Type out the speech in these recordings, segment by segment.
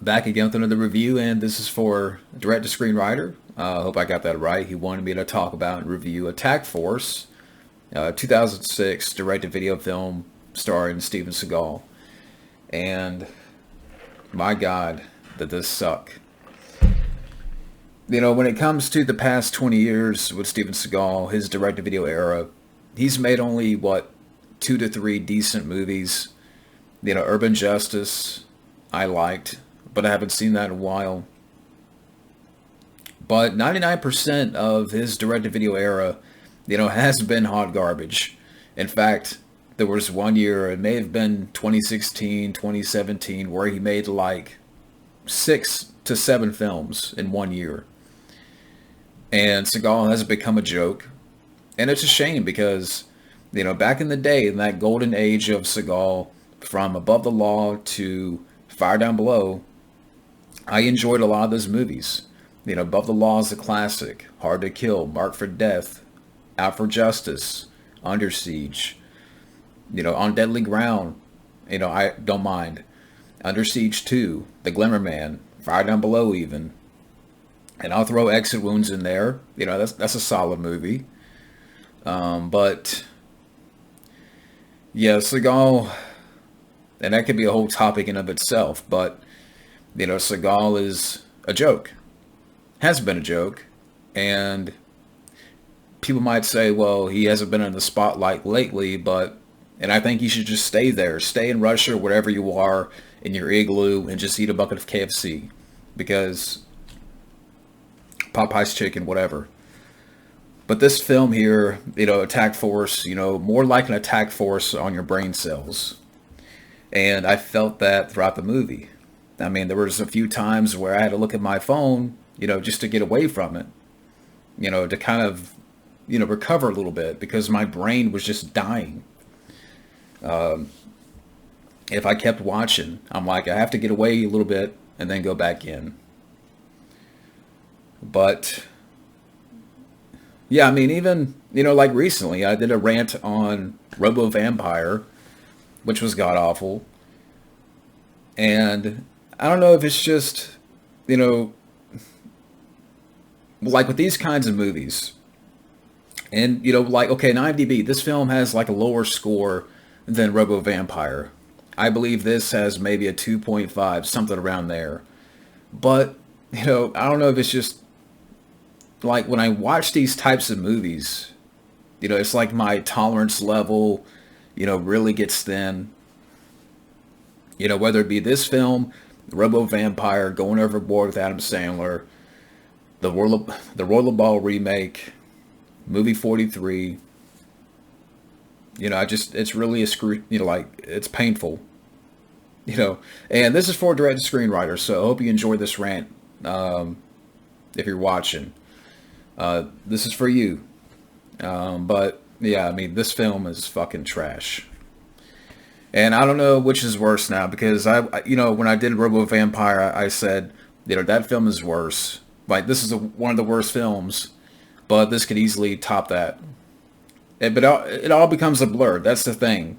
Back again with another review, and this is for Direct to Screenwriter. I hope I got that right. He wanted me to talk about and review Attack Force, 2006 direct-to-video film starring Steven Seagal. And my God, did this suck. When it comes to the past 20 years with Steven Seagal, his direct-to-video era, he's made only, two to three decent movies. Urban Justice, I liked, but I haven't seen that in a while. But 99% of his direct-to-video era, has been hot garbage. In fact, there was one year, it may have been 2016, 2017, where he made like 6 to 7 films in one year. And Seagal has become a joke. And it's a shame because, back in the day, in that golden age of Seagal, from Above the Law to Fire Down Below, I enjoyed a lot of those movies. Above the Law is a classic. Hard to Kill, Marked for Death, Out for Justice, Under Siege. On Deadly Ground, I don't mind. Under Siege 2, The Glimmer Man, Fire Down Below even. And I'll throw Exit Wounds in there. That's a solid movie. But, yeah, Seagal, and that could be a whole topic in of itself, but, Seagal is a joke. Has been a joke. And people might say, well, he hasn't been in the spotlight lately, and I think you should just stay there. Stay in Russia, wherever you are, in your igloo, and just eat a bucket of KFC. Because Popeye's chicken, whatever. But this film here, Attack Force, more like an attack force on your brain cells. And I felt that throughout the movie. I mean, there was a few times where I had to look at my phone, just to get away from it. To kind of, recover a little bit because my brain was just dying. If I kept watching, I'm like, I have to get away a little bit and then go back in. But, yeah, I mean, even, like recently, I did a rant on Robo Vampire, which was god-awful. And I don't know if it's just, like with these kinds of movies, and, okay, in IMDb, this film has like a lower score than Robo Vampire. I believe this has maybe a 2.5, something around there. But, I don't know if it's just, like, when I watch these types of movies, it's like my tolerance level, really gets thin. Whether it be this film, Robo Vampire, Going Overboard with Adam Sandler, the Rollerball remake, Movie 43. It's really it's painful. And this is for direct to screenwriter, so I hope you enjoy this rant. If you're watching, this is for you. But yeah, I mean, this film is fucking trash. And I don't know which is worse now because when I did Robo Vampire, I said, that film is worse. Like, this is one of the worst films, but this could easily top that. But it all becomes a blur. That's the thing.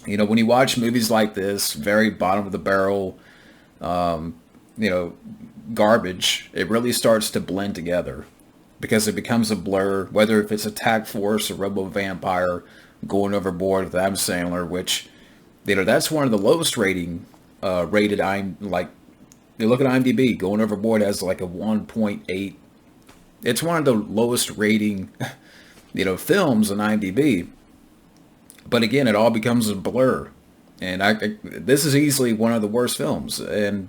When you watch movies like this, very bottom of the barrel, garbage, it really starts to blend together because it becomes a blur, whether if it's Attack Force or Robo Vampire, Going Overboard with Adam Sandler, which, that's one of the lowest rated, you look at IMDb, Going Overboard has like a 1.8. It's one of the lowest rating, films on IMDb. But again, it all becomes a blur. And this is easily one of the worst films. And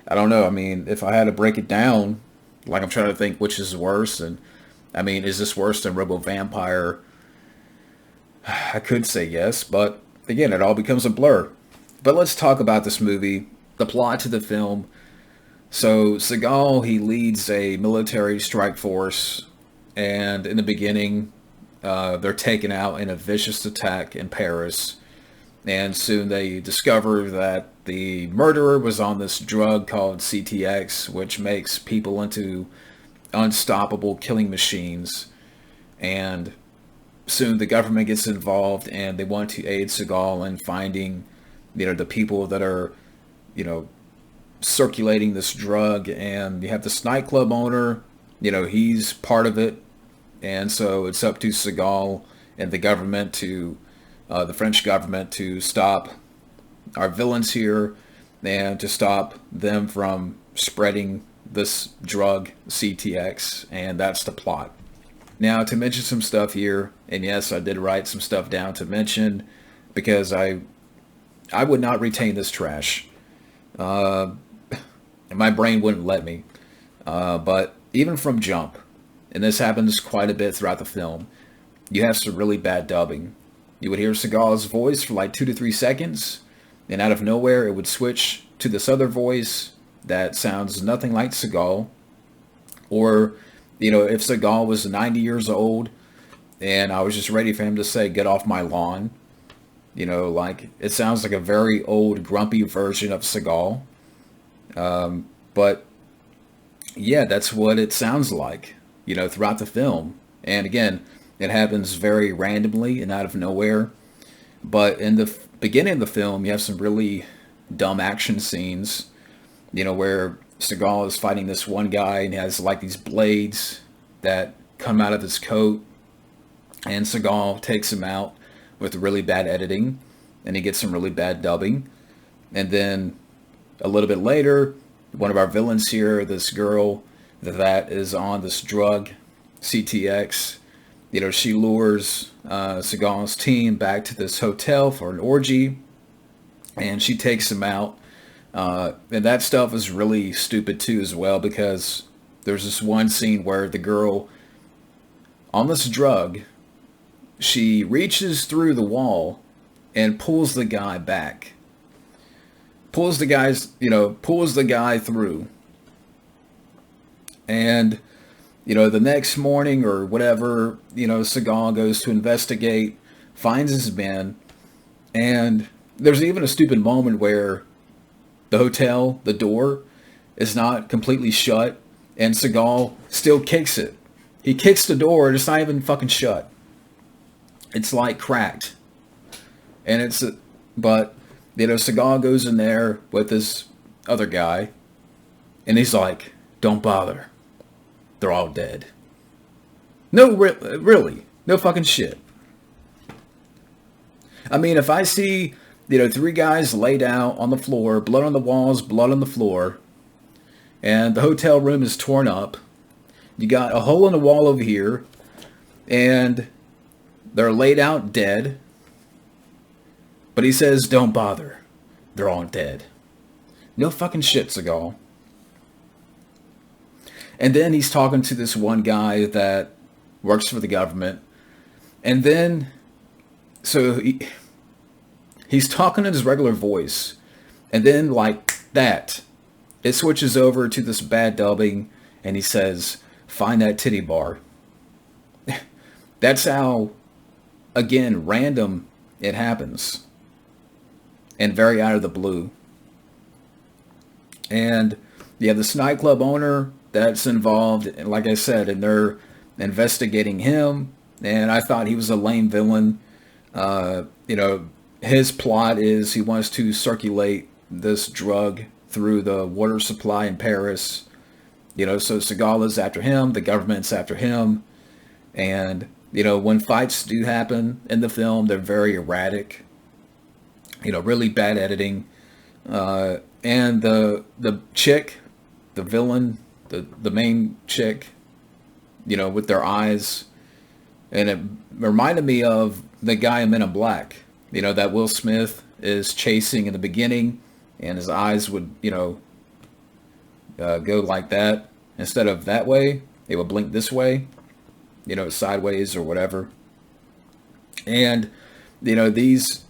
I don't know. I mean, if I had to break it down, like I'm trying to think which is worse. And I mean, is this worse than Robo Vampire? I could say yes. But again, it all becomes a blur. But let's talk about this movie, the plot to the film. So Seagal, he leads a military strike force. And in the beginning, they're taken out in a vicious attack in Paris. And soon they discover that the murderer was on this drug called CTX, which makes people into unstoppable killing machines. And soon the government gets involved and they want to aid Seagal in finding, the people that are, circulating this drug, and you have this nightclub owner, he's part of it, and so it's up to Seagal and the government to, the French government, to stop our villains here and to stop them from spreading this drug, CTX, and that's the plot. Now, to mention some stuff here, and yes, I did write some stuff down to mention, because I would not retain this trash. My brain wouldn't let me. But even from jump, and this happens quite a bit throughout the film, you have some really bad dubbing. You would hear Seagal's voice for like 2 to 3 seconds, and out of nowhere it would switch to this other voice that sounds nothing like Seagal. Or, if Seagal was 90 years old and I was just ready for him to say, "Get off my lawn," like, it sounds like a very old, grumpy version of Seagal. But yeah, that's what it sounds like, throughout the film. And again, it happens very randomly and out of nowhere. But in the beginning of the film, you have some really dumb action scenes, where Seagal is fighting this one guy and he has like these blades that come out of his coat, and Seagal takes him out with really bad editing, and he gets some really bad dubbing. And then a little bit later, one of our villains here, this girl that is on this drug, CTX, she lures Seagal's team back to this hotel for an orgy, and she takes him out. And that stuff is really stupid too as well, because there's this one scene where the girl on this drug, she reaches through the wall and pulls the guy back. Pulls the guy through. And, the next morning or whatever, Seagal goes to investigate, finds his men, and there's even a stupid moment where the hotel, the door, is not completely shut, and Seagal still kicks it. He kicks the door, and it's not even fucking shut. It's like cracked. And but, Seagal goes in there with this other guy, and he's like, "Don't bother. They're all dead." No, really. No fucking shit. I mean, if I see, 3 guys laid out on the floor, blood on the walls, blood on the floor, and the hotel room is torn up, you got a hole in the wall over here, and they're laid out dead, but he says, "Don't bother. They're all dead." No fucking shit, Seagal. And then he's talking to this one guy that works for the government. And then, so he's talking in his regular voice. And then, like that, it switches over to this bad dubbing, and he says, "Find that titty bar." That's how, again, random it happens. And very out of the blue. And you have this nightclub owner that's involved, and like I said, and they're investigating him. And I thought he was a lame villain. His plot is he wants to circulate this drug through the water supply in Paris. So Seagal is after him, the government's after him. And, when fights do happen in the film, they're very erratic. Really bad editing. And the chick, the villain, the main chick, with their eyes, and it reminded me of the guy in Men in Black, that Will Smith is chasing in the beginning, and his eyes would, go like that. Instead of that way, they would blink this way, sideways or whatever. And, these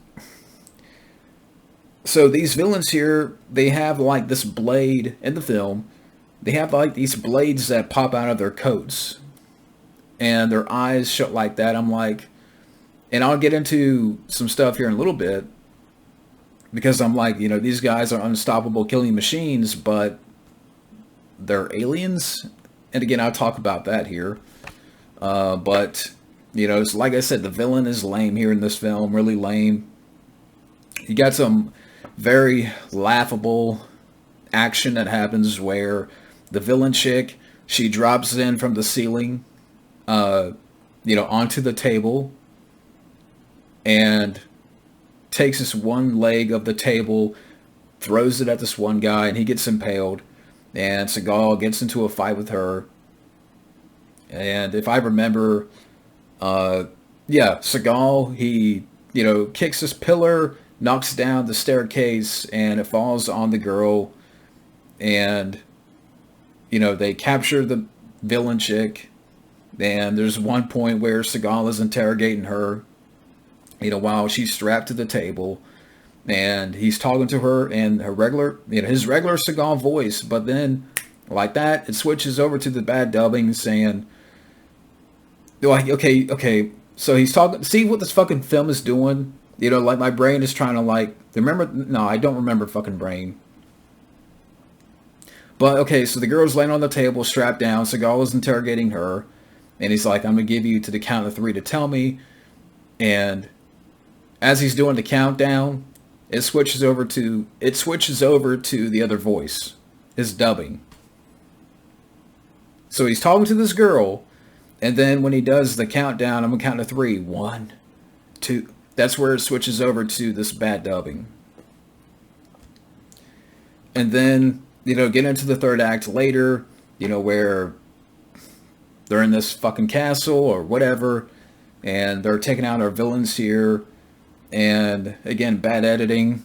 villains here, they have like this blade in the film. They have like these blades that pop out of their coats, and their eyes shut like that. I'm like, and I'll get into some stuff here in a little bit, because I'm like, these guys are unstoppable killing machines, but they're aliens. And again, I'll talk about that here. But, it's like I said, the villain is lame here in this film, really lame. You got some very laughable action that happens where the villain chick, she drops in from the ceiling, onto the table, and takes this one leg of the table, throws it at this one guy, and he gets impaled. And Seagal gets into a fight with her. And if I remember, Seagal, he, kicks this pillar, knocks down the staircase, and it falls on the girl. And, they capture the villain chick. And there's one point where Seagal is interrogating her, while she's strapped to the table. And he's talking to her in her regular, his regular Seagal voice. But then, like that, it switches over to the bad dubbing saying, like, okay, so he's talking, see what this fucking film is doing? Like my brain is trying to remember, no, I don't remember fucking brain. But, okay, so the girl's laying on the table, strapped down, Seagal is interrogating her, and he's like, I'm going to give you to the count of 3 to tell me, and as he's doing the countdown, it switches over to the other voice, his dubbing. So he's talking to this girl, and then when he does the countdown, I'm going to count to 3. 1, 2. That's where it switches over to this bad dubbing. And then, get into the third act later, where they're in this fucking castle or whatever, and they're taking out our villains here. And again, bad editing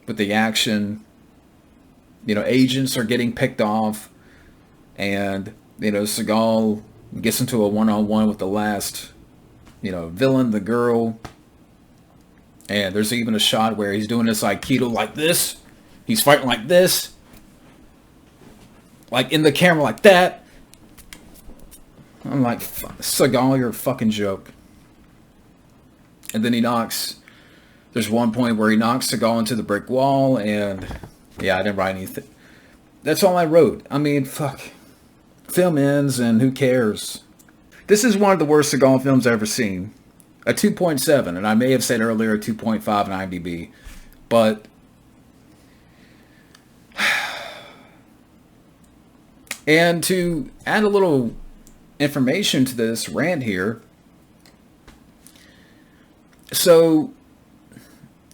with the action. Agents are getting picked off, and Seagal gets into a one-on-one with the last, villain, the girl. And there's even a shot where he's doing this Aikido like this. He's fighting like this. Like in the camera like that. I'm like, Seagal, you're a fucking joke. And then there's one point where he knocks Seagal into the brick wall, and yeah, I didn't write anything. That's all I wrote. I mean, fuck. Film ends, and who cares? This is one of the worst Seagal films I've ever seen. A 2.7, and I may have said earlier a 2.5 in IMDb. But, and to add a little information to this rant here, so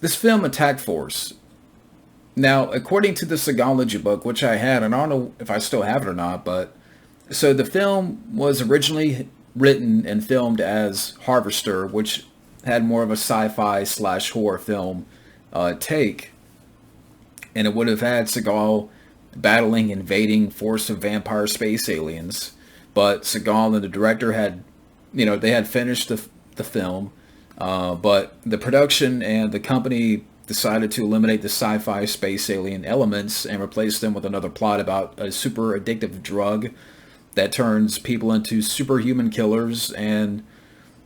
this film, Attack Force, now according to the Seagology book, which I had, and I don't know if I still have it or not, but so the film was originally written and filmed as Harvester, which had more of a sci-fi / horror film take, and it would have had Seagal battling invading force of vampire space aliens. But Seagal and the director had, they had finished the film, but the production and the company decided to eliminate the sci-fi space alien elements and replace them with another plot about a super addictive drug that turns people into superhuman killers. And,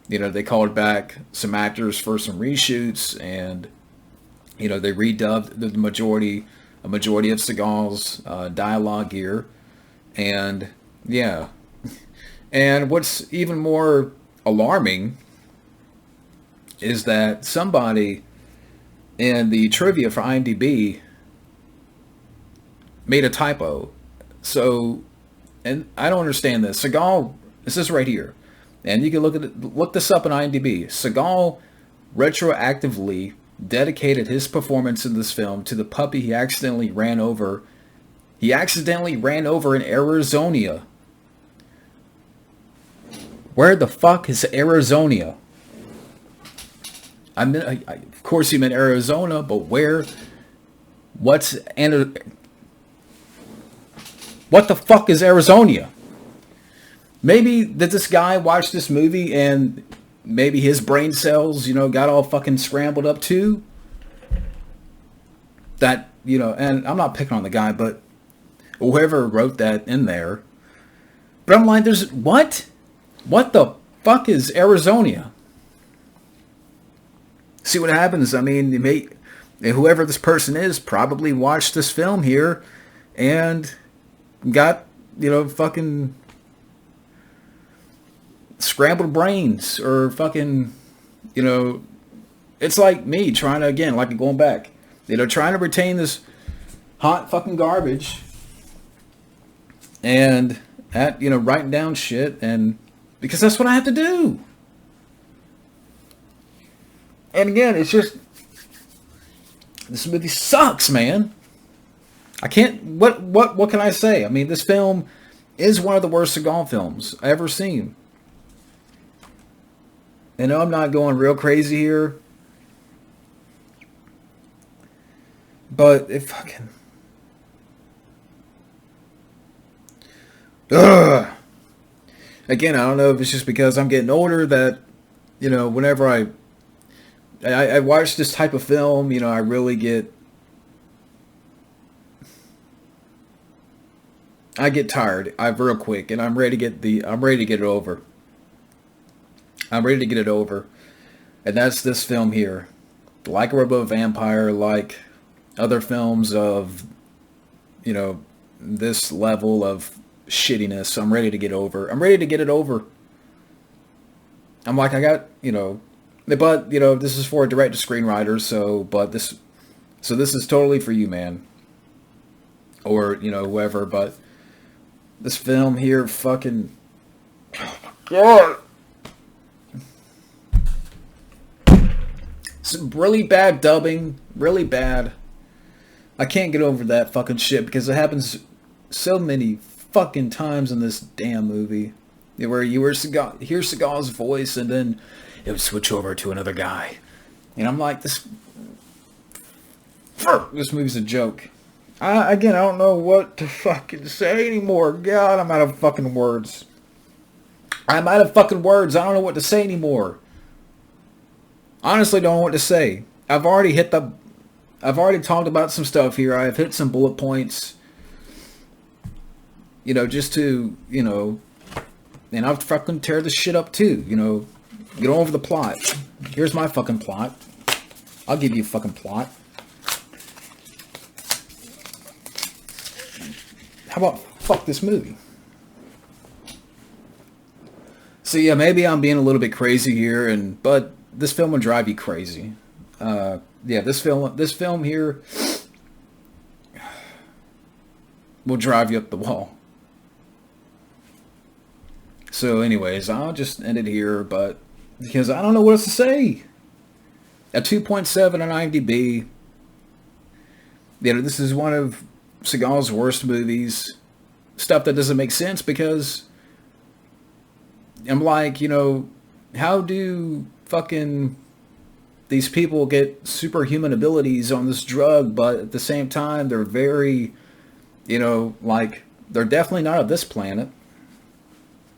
they called back some actors for some reshoots, and, they redubbed the majority of Seagal's dialogue here. And, yeah. And what's even more alarming is that somebody in the trivia for IMDb made a typo. So, and I don't understand this. Seagal, this is right here, and you can look this up on IMDb. Seagal retroactively dedicated his performance in this film to the puppy he accidentally ran over. He accidentally ran over in Arizona. Where the fuck is Arizona? Of course he meant Arizona, but where? What the fuck is Arizona? Maybe did this guy watch this movie and maybe his brain cells, got all fucking scrambled up too? That, and I'm not picking on the guy, but whoever wrote that in there. But I'm like, what? What the fuck is Arizona? See what happens. I mean, whoever this person is probably watched this film here and got, fucking scrambled brains, or fucking, it's like me trying to, again, like going back, trying to retain this hot fucking garbage, and at, you know, writing down shit, and because that's what I have to do. And again, it's just, this movie sucks, man. I can't, what can I say? I mean, this film is one of the worst Seagal films I've ever seen. I know I'm not going real crazy here, but it fucking... Ugh. Again, I don't know if it's just because I'm getting older that, you know, whenever I watch this type of film, you know, I really get... I get tired. Real quick, and I'm ready to get it over. I'm ready to get it over. And that's this film here. Like a Robot Vampire, like other films of, you know, this level of shittiness, I'm ready to get over. I'm ready to get it over. I'm like, I got, you know, but, you know, this is for a direct-to-screenwriter, so this is totally for you, man. Or, you know, whoever, but this film here fucking... Oh my God! Some really bad dubbing, really bad. I can't get over that fucking shit because it happens so many fucking times in this damn movie, where you hear Seagal's voice and then it would switch over to another guy, and I'm like, this movie's a joke. Again, I don't know what to fucking say anymore. God, I'm out of fucking words. I'm out of fucking words. I don't know what to say anymore. Honestly, don't know what to say. I've already talked about some stuff here. I've hit some bullet points. You know, just to, you know, and I'll fucking tear this shit up too. You know, get over the plot. Here's my fucking plot. I'll give you a fucking plot. How about fuck this movie? So yeah, maybe I'm being a little bit crazy here, but this film will drive you crazy. Yeah, this film here will drive you up the wall. So anyways, I'll just end it here, but because I don't know what else to say. A 2.7 on IMDb. You know, this is one of Seagal's worst movies. Stuff that doesn't make sense because I'm like, you know, how do fucking these people get superhuman abilities on this drug, but at the same time they're very, you know, like, they're definitely not of this planet.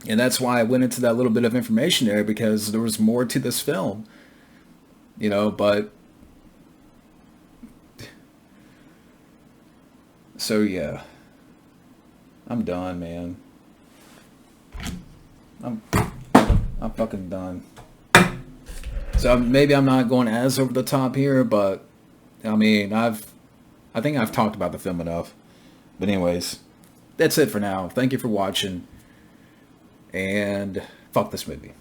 And that's why I went into that little bit of information there, because there was more to this film, you know, but so yeah, I'm done, man. I'm fucking done. So maybe I'm not going as over the top here, but I mean, I think I've talked about the film enough. But anyways, that's it for now. Thank you for watching, and fuck this movie.